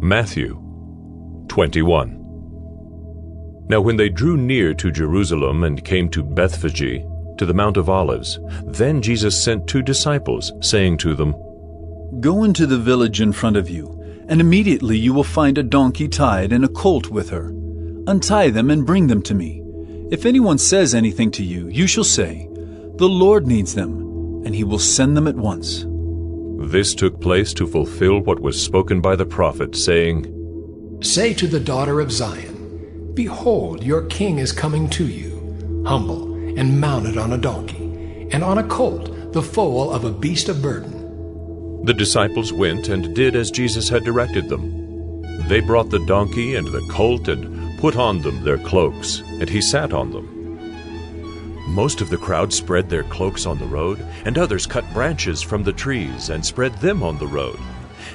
Matthew 21. Now when they drew near to Jerusalem and came to Bethphage, to the Mount of Olives, then Jesus sent 2 disciples, saying to them, Go into the village in front of you, and immediately you will find a donkey tied and a colt with her. Untie them and bring them to me. If anyone says anything to you, you shall say, The Lord needs them, and he will send them at once. This took place to fulfill what was spoken by the prophet, saying, Say to the daughter of Zion, Behold, your king is coming to you, humble and mounted on a donkey, and on a colt, the foal of a beast of burden. The disciples went and did as Jesus had directed them. They brought the donkey and the colt and put on them their cloaks, and he sat on them. Most of the crowd spread their cloaks on the road, and others cut branches from the trees and spread them on the road.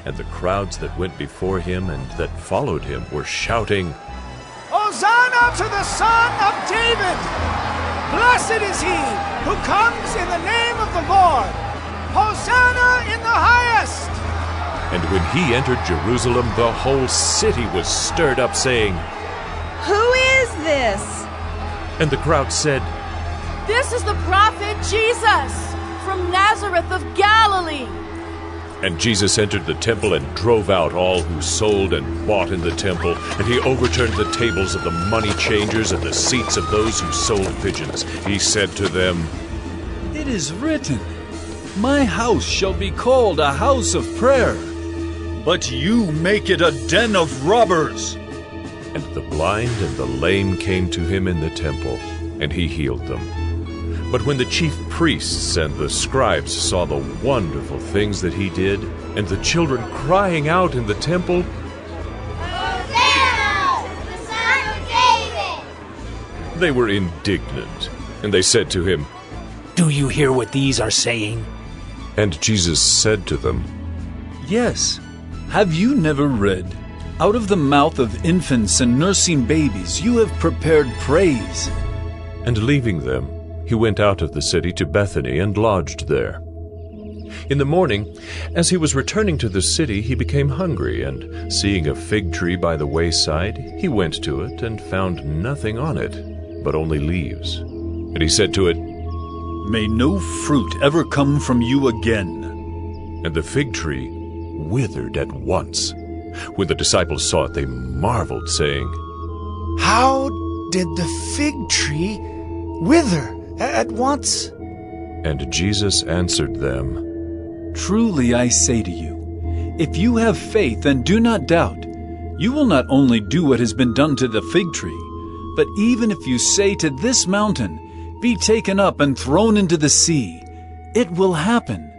And the crowds that went before him and that followed him were shouting, Hosanna to the Son of David! Blessed is he who comes in the name of the Lord! Hosanna in the highest! And when he entered Jerusalem, the whole city was stirred up, saying, Who is this? And the crowd said, This is the prophet Jesus from Nazareth of Galilee. And Jesus entered the temple and drove out all who sold and bought in the temple, and he overturned the tables of the money changers and the seats of those who sold pigeons. He said to them, It is written, My house shall be called a house of prayer, but you make it a den of robbers. And the blind and the lame came to him in the temple, and he healed them. But when the chief priests and the scribes saw the wonderful things that he did, and the children crying out in the temple, Hosanna, the Son of David! They were indignant, and they said to him, Do you hear what these are saying? And Jesus said to them, Yes. Have you never read, Out of the mouth of infants and nursing babies you have prepared praise? And leaving them, he went out of the city to Bethany and lodged there. In the morning, as he was returning to the city, he became hungry, and seeing a fig tree by the wayside, he went to it and found nothing on it, but only leaves. And he said to it, May no fruit ever come from you again. And the fig tree withered at once. When the disciples saw it, they marveled, saying, How did the fig tree wither at once? And Jesus answered them, Truly I say to you, if you have faith and do not doubt, you will not only do what has been done to the fig tree, but even if you say to this mountain, Be taken up and thrown into the sea, it will happen.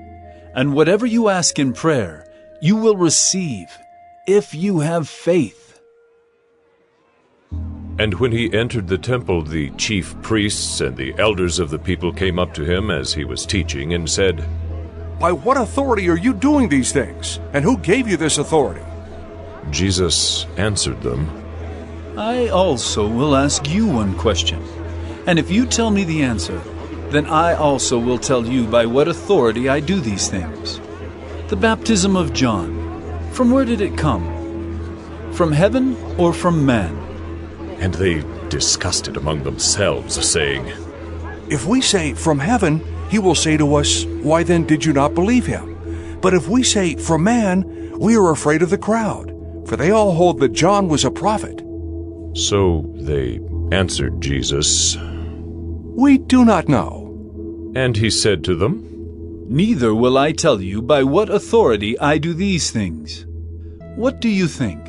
And whatever you ask in prayer, you will receive, if you have faith. And when he entered the temple, the chief priests and the elders of the people came up to him as he was teaching and said, By what authority are you doing these things? And who gave you this authority? Jesus answered them, I also will ask you one question, and if you tell me the answer, then I also will tell you by what authority I do these things. The baptism of John, from where did it come? From heaven or from man? And they discussed it among themselves, saying, If we say, From heaven, he will say to us, Why then did you not believe him? But if we say, From man, we are afraid of the crowd, for they all hold that John was a prophet. So they answered Jesus, We do not know. And he said to them, Neither will I tell you by what authority I do these things. What do you think?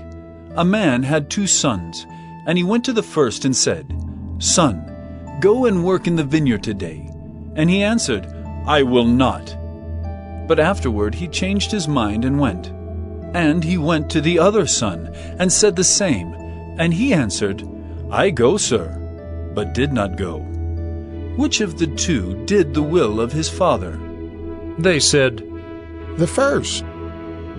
A man had 2 sons, and he went to the first and said, Son, go and work in the vineyard today. And he answered, I will not. But afterward he changed his mind and went. And he went to the other son, and said the same. And he answered, I go, sir, but did not go. Which of the 2 did the will of his father? They said, The first.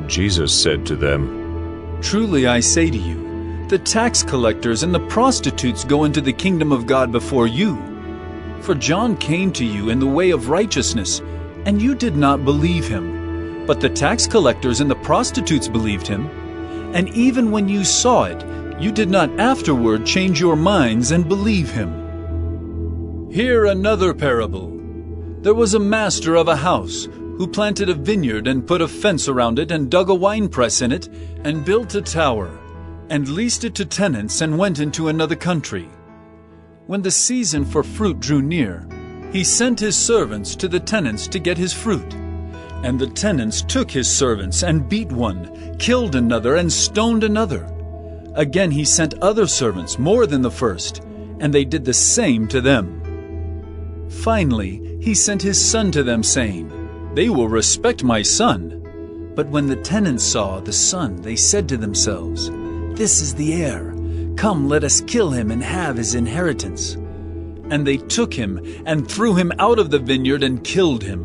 Jesus said to them, Truly I say to you, the tax collectors and the prostitutes go into the kingdom of God before you. For John came to you in the way of righteousness, and you did not believe him. But the tax collectors and the prostitutes believed him. And even when you saw it, you did not afterward change your minds and believe him. Hear another parable. There was a master of a house who planted a vineyard and put a fence around it and dug a winepress in it and built a tower and leased it to tenants and went into another country. When the season for fruit drew near, he sent his servants to the tenants to get his fruit. And the tenants took his servants and beat one, killed another, and stoned another. Again he sent other servants, more than the first, and they did the same to them. Finally he sent his son to them, saying, "They will respect my son." But when the tenants saw the son, they said to themselves, "This is the heir. Come, let us kill him and have his inheritance." And they took him and threw him out of the vineyard and killed him.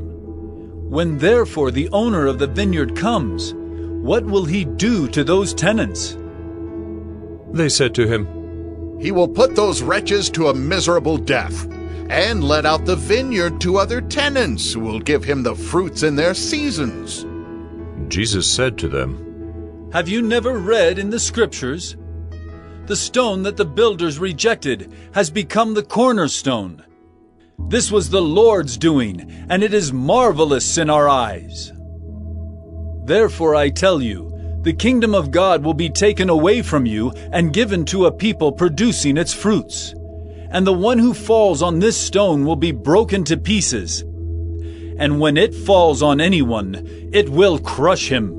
When therefore the owner of the vineyard comes, what will he do to those tenants? They said to him, "He will put those wretches to a miserable death, and let out the vineyard to other tenants who will give him the fruits in their seasons." Jesus said to them, Have you never read in the Scriptures? The stone that the builders rejected has become the cornerstone. This was the Lord's doing, and it is marvelous in our eyes. Therefore I tell you, the kingdom of God will be taken away from you and given to a people producing its fruits. And the one who falls on this stone will be broken to pieces. And when it falls on anyone, it will crush him.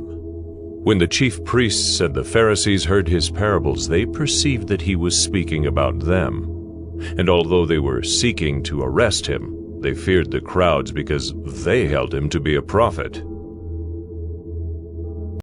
When the chief priests and the Pharisees heard his parables, they perceived that he was speaking about them. And although they were seeking to arrest him, they feared the crowds because they held him to be a prophet.